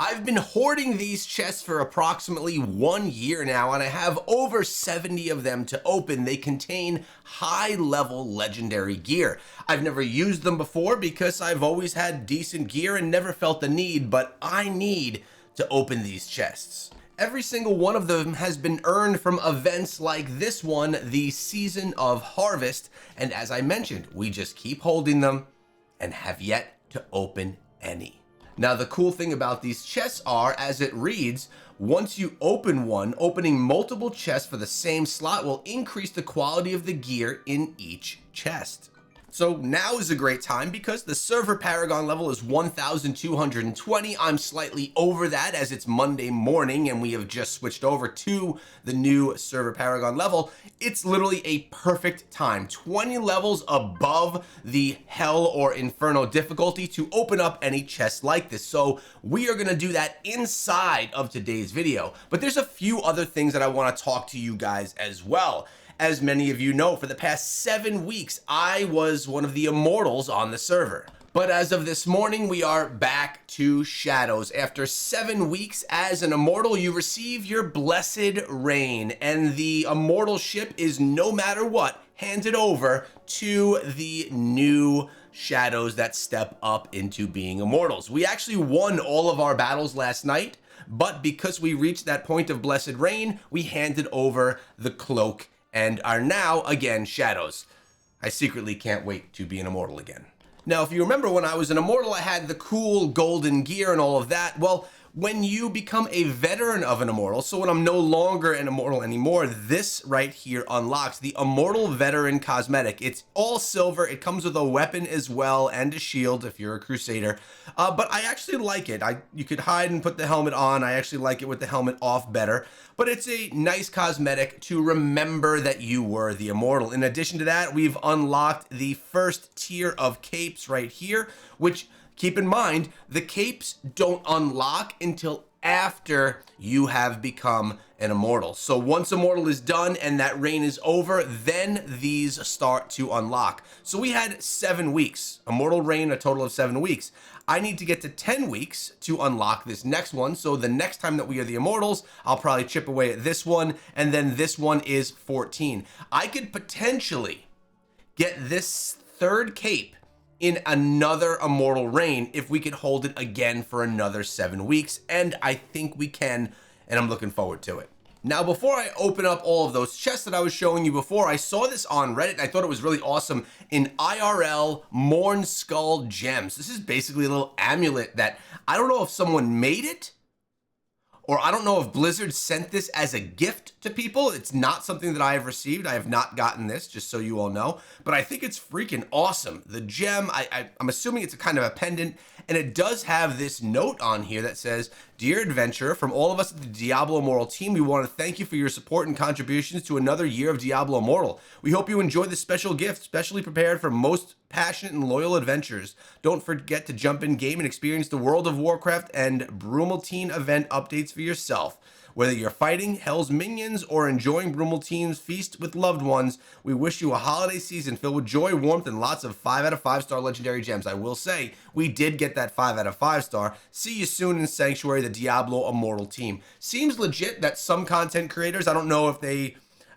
I've been hoarding these chests for approximately 1 year now, and I have over 70 of them to open. They contain high-level legendary gear. I've never used them before because I've always had decent gear and never felt the need, but I need to open these chests. Every single one of them has been earned from events like this one, the Season of Harvest, and as I mentioned, we just keep holding them and have yet to open any. Now, the cool thing about these chests are, as it reads, once you open one, opening multiple chests for the same slot will increase the quality of the gear in each chest. So now is a great time because the server Paragon level is 1,220. I'm slightly over that as it's Monday morning and we have just switched over to the new server Paragon level. It's literally a perfect time, 20 levels above the Hell or Inferno difficulty to open up any chest like this. So we are going to do that inside of today's video. But there's a few other things that I want to talk to you guys as well. As many of you know, for the past 7 weeks, I was one of the Immortals on the server. But as of this morning, we are back to Shadows. After 7 weeks as an Immortal, you receive your Blessed Reign, and the Immortal ship is, no matter what, handed over to the new Shadows that step up into being Immortals. We actually won all of our battles last night, but because we reached that point of Blessed Reign, we handed over the cloak and are now, again, Shadows. I secretly can't wait to be an Immortal again. Now, if you remember when I was an Immortal, I had the cool golden gear and all of that. Well, when you become a veteran of an Immortal, so when I'm no longer an Immortal anymore, this right here unlocks the Immortal Veteran Cosmetic. It's all silver. It comes with a weapon as well and a shield if you're a Crusader. But I actually like it. You could hide and put the helmet on. I actually like it with the helmet off better. But it's a nice cosmetic to remember that you were the Immortal. In addition to that, we've unlocked the first tier of capes right here, which, keep in mind, the capes don't unlock until after you have become an Immortal. So once Immortal is done and that reign is over, then these start to unlock. So we had 7 weeks. Immortal reign, a total of 7 weeks. I need to get to 10 weeks to unlock this next one. So the next time that we are the Immortals, I'll probably chip away at this one, and then this one is 14. I could potentially get this third cape in another Immortal reign if we could hold it again for another 7 weeks, and I think we can, and I'm looking forward to it. Now, before I open up all of those chests that I was showing you before, I saw this on Reddit and I thought it was really awesome. In IRL Morn Skull Gems. This is basically a little amulet that I don't know if someone made it, or I don't know if Blizzard sent this as a gift to people. It's not something that I have received. I have not gotten this, just so you all know. But I think it's freaking awesome. The gem, I'm assuming it's a kind of a pendant, and it does have this note on here that says, "Dear adventurer, from all of us at the Diablo Immortal team, we want to thank you for your support and contributions to another year of Diablo Immortal. We hope you enjoy this special gift, specially prepared for most passionate and loyal adventurers. Don't forget to jump in game and experience the World of Warcraft and Brumaltine event updates for yourself. Whether you're fighting Hell's minions or enjoying Brumaltine's feast with loved ones, we wish you a holiday season filled with joy, warmth, and lots of 5 out of 5 star legendary gems." I will say, we did get that 5 out of 5 star. See you soon in Sanctuary, the Diablo Immortal team. Seems legit that some content creators, I don't know if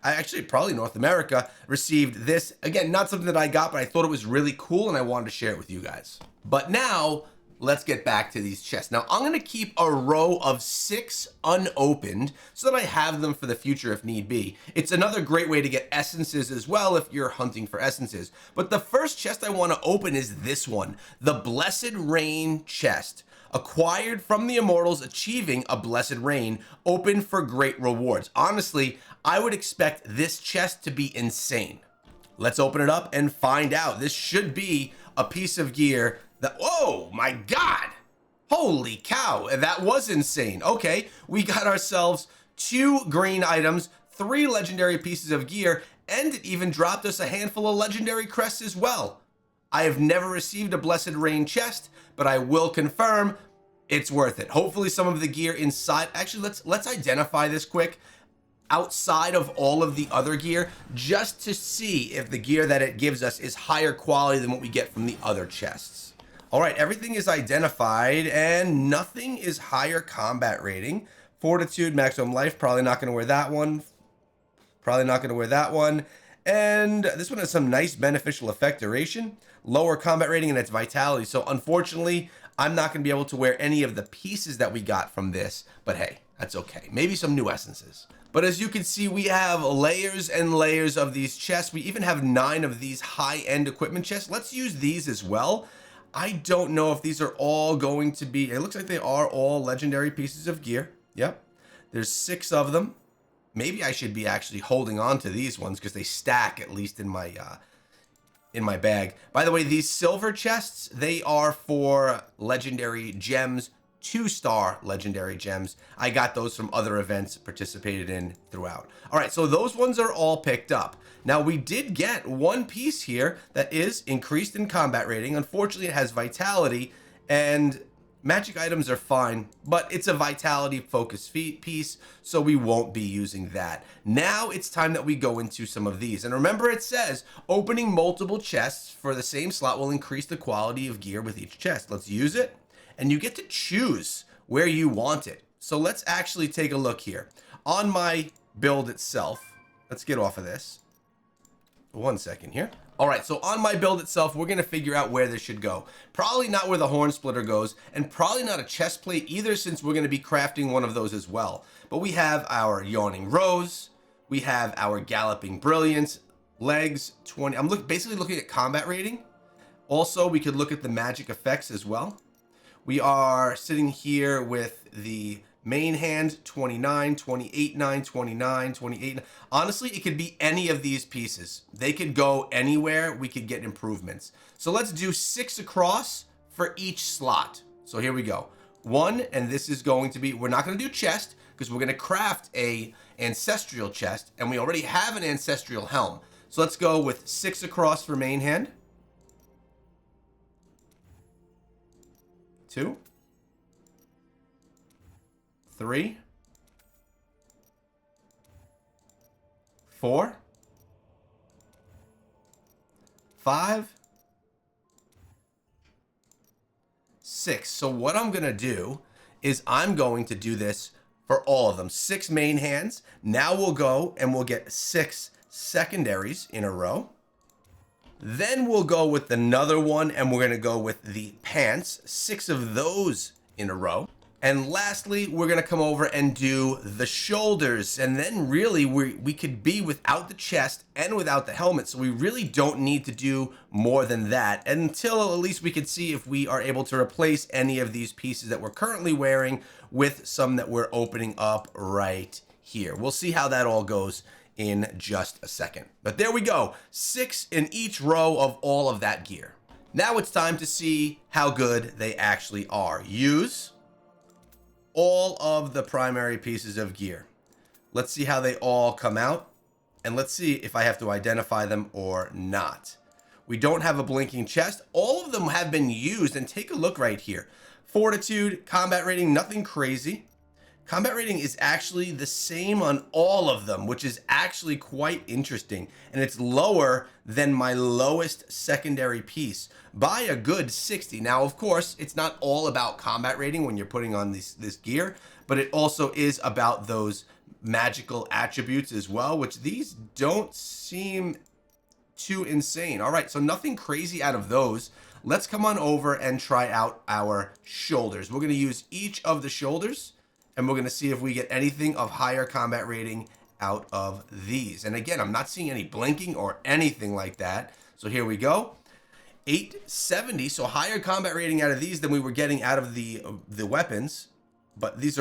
actually probably North America, received this. Again, not something that I got, but I thought it was really cool and I wanted to share it with you guys. But now, let's get back to these chests. Now, I'm going to keep a row of 6 unopened so that I have them for the future if need be. It's another great way to get essences as well if you're hunting for essences. But the first chest I want to open is this one, the Blessed Reign chest. Acquired from the Immortals, achieving a Blessed Reign, open for great rewards. Honestly, I would expect this chest to be insane. Let's open it up and find out. This should be a piece of gear that, oh my God, holy cow, that was insane. Okay, we got ourselves 2 green items, 3 legendary pieces of gear, and it even dropped us a handful of legendary crests as well. I have never received a Blessed Reign chest, but I will confirm it's worth it. Hopefully some of the gear inside, actually let's identify this quick, outside of all of the other gear, just to see if the gear that it gives us is higher quality than what we get from the other chests. All right, everything is identified and nothing is higher combat rating. Fortitude, maximum life, probably not going to wear that one. Probably not going to wear that one. And this one has some nice beneficial effect duration, lower combat rating, and its vitality. So unfortunately, I'm not going to be able to wear any of the pieces that we got from this. But hey, that's okay. Maybe some new essences. But as you can see, we have layers and layers of these chests. We even have 9 of these high-end equipment chests. Let's use these as well. I don't know if these are all going to be... It looks like they are all legendary pieces of gear. Yep. There's 6 of them. Maybe I should be actually holding on to these ones because they stack, at least in my bag. By the way, these silver chests, they are for legendary gems, 2-star legendary gems. I got those from other events participated in throughout. All right, so those ones are all picked up. Now, we did get one piece here that is increased in combat rating. Unfortunately, it has vitality, and magic items are fine, but it's a vitality focused piece, so we won't be using that. Now it's time that we go into some of these. And remember, it says opening multiple chests for the same slot will increase the quality of gear with each chest. Let's use it. And you get to choose where you want it. So let's actually take a look here. On my build itself, let's get off of this. 1 second here. All right, so on my build itself, we're gonna figure out where this should go. Probably not where the horn splitter goes, and probably not a chest plate either, since we're gonna be crafting one of those as well. But we have our Yawning Rose, we have our Galloping Brilliance, legs 20. I'm basically looking at combat rating. Also, we could look at the magic effects as well. We are sitting here with the main hand, 29, 28, 9, 29, 28. Honestly, it could be any of these pieces. They could go anywhere. We could get improvements. So let's do 6 across for each slot. So here we go. 1, and this is going to be, we're not going to do chest because we're going to craft a ancestral chest, and we already have an ancestral helm. So let's go with 6 across for main hand. 2, 3, 4, 5, 6. So what I'm going to do is I'm going to do this for all of them. 6 main hands. Now we'll go and we'll get 6 secondaries in a row. Then we'll go with another one, and we're going to go with the pants, 6 of those in a row. And lastly, we're going to come over and do the shoulders. And then really we could be without the chest and without the helmet. So we really don't need to do more than that until at least we can see if we are able to replace any of these pieces that we're currently wearing with some that we're opening up right here. We'll see how that all goes in just a second. But there we go, 6 in each row of all of that gear. Now it's time to see how good they actually are. Use all of the primary pieces of gear. Let's see how they all come out, and let's see if I have to identify them or not. We don't have a blinking chest. All of them have been used, and take a look right here. Fortitude, combat rating, nothing crazy. Combat rating is actually the same on all of them, which is actually quite interesting. And it's lower than my lowest secondary piece by a good 60. Now, of course, it's not all about combat rating when you're putting on this gear, but it also is about those magical attributes as well, which these don't seem too insane. All right, so nothing crazy out of those. Let's come on over and try out our shoulders. We're going to use each of the shoulders, and we're going to see if we get anything of higher combat rating out of these. And again, I'm not seeing any blinking or anything like that. So here we go. 870, so higher combat rating out of these than we were getting out of the weapons. But these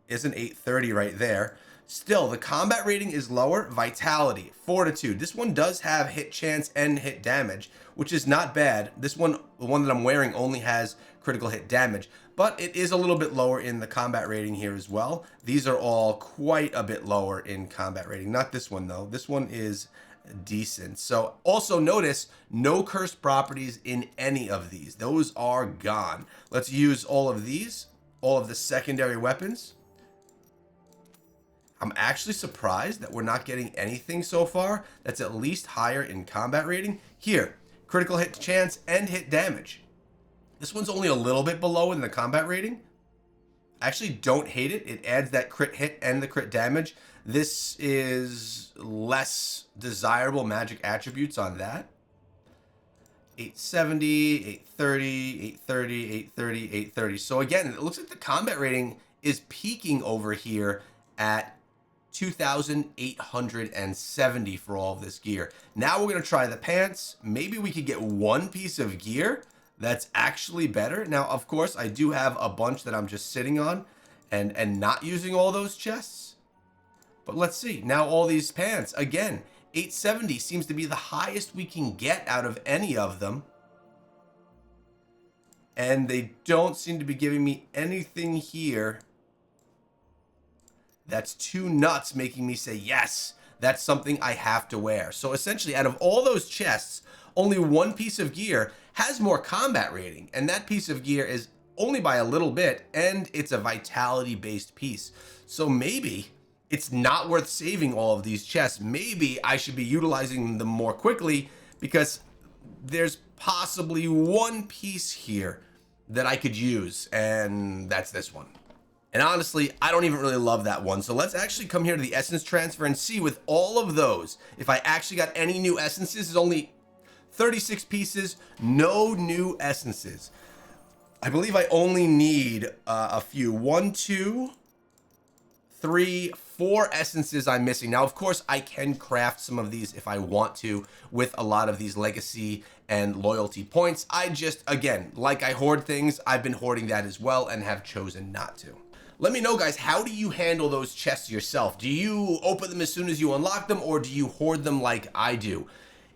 isn't 830 right there. Still, the combat rating is lower. Vitality, fortitude. This one does have hit chance and hit damage, which is not bad. This one, the one that I'm wearing, only has critical hit damage, but it is a little bit lower in the combat rating here as well. These are all quite a bit lower in combat rating. Not this one though. This one is decent. So also notice no cursed properties in any of these. Those are gone. Let's use all of these, all of the secondary weapons. I'm actually surprised that we're not getting anything so far that's at least higher in combat rating. Here, critical hit chance and hit damage. This one's only a little bit below in the combat rating. I actually don't hate it. It adds that crit hit and the crit damage. This is less desirable magic attributes on that. 870, 830, 830, 830, 830. So again, it looks like the combat rating is peaking over here at 2,870 for all of this gear. Now we're going to try the pants. Maybe we could get one piece of gear that's actually better. Now, of course, I do have a bunch that I'm just sitting on and not using all those chests. But let's see. Now all these pants, again, 870 seems to be the highest we can get out of any of them. And they don't seem to be giving me anything here that's too nuts, making me say, yes, that's something I have to wear. So essentially, out of all those chests, only one piece of gear has more combat rating. And that piece of gear is only by a little bit, and it's a vitality-based piece. So maybe it's not worth saving all of these chests. Maybe I should be utilizing them more quickly, because there's possibly one piece here that I could use, and that's this one. And honestly, I don't even really love that one. So let's actually come here to the essence transfer and see with all of those, if I actually got any new essences. There's only 36 pieces, no new essences. I believe I only need a few. 1, 2, 3, 4 essences I'm missing. Now, of course, I can craft some of these if I want to with a lot of these legacy and loyalty points. I just, again, like I hoard things, I've been hoarding that as well and have chosen not to. Let me know, guys, how do you handle those chests yourself? Do you open them as soon as you unlock them, or do you hoard them like I do?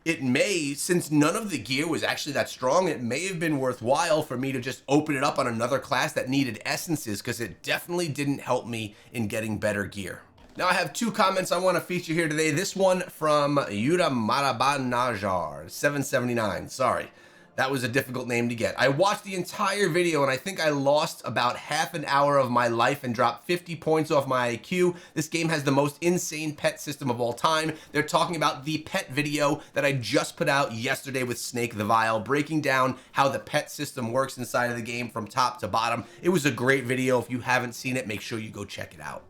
It may, since none of the gear was actually that strong, it may have been worthwhile for me to just open it up on another class that needed essences, because it definitely didn't help me in getting better gear. Now I have 2 comments I want to feature here today. This one from Yura Marabanajar, 779. Sorry, that was a difficult name to get. I watched the entire video and I think I lost about half an hour of my life and dropped 50 points off my IQ. This game has the most insane pet system of all time. They're talking about the pet video that I just put out yesterday with Snake the Vile, breaking down how the pet system works inside of the game from top to bottom. It was a great video. If you haven't seen it, make sure you go check it out.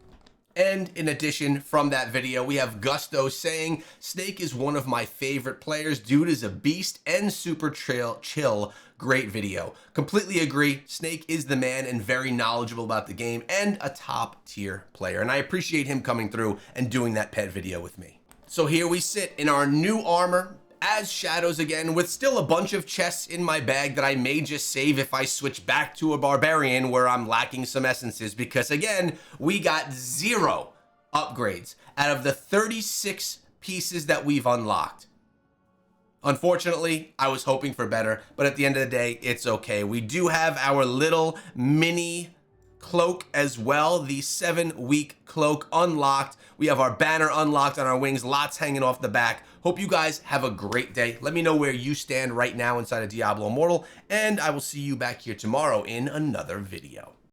And in addition, from that video, we have Gusto saying, Snake is one of my favorite players. Dude is a beast and super chill. Great video. Completely agree. Snake is the man and very knowledgeable about the game and a top tier player. And I appreciate him coming through and doing that pet video with me. So here we sit in our new armor as Shadows again, with still a bunch of chests in my bag that I may just save if I switch back to a Barbarian where I'm lacking some essences, because again, we got 0 upgrades out of the 36 pieces that we've unlocked. Unfortunately, I was hoping for better, but at the end of the day, it's okay. We do have our little mini cloak as well, the 7-week cloak unlocked. We have our banner unlocked on our wings, lots hanging off the back. Hope you guys have a great day. Let me know where you stand right now inside of Diablo Immortal, and I will see you back here tomorrow in another video.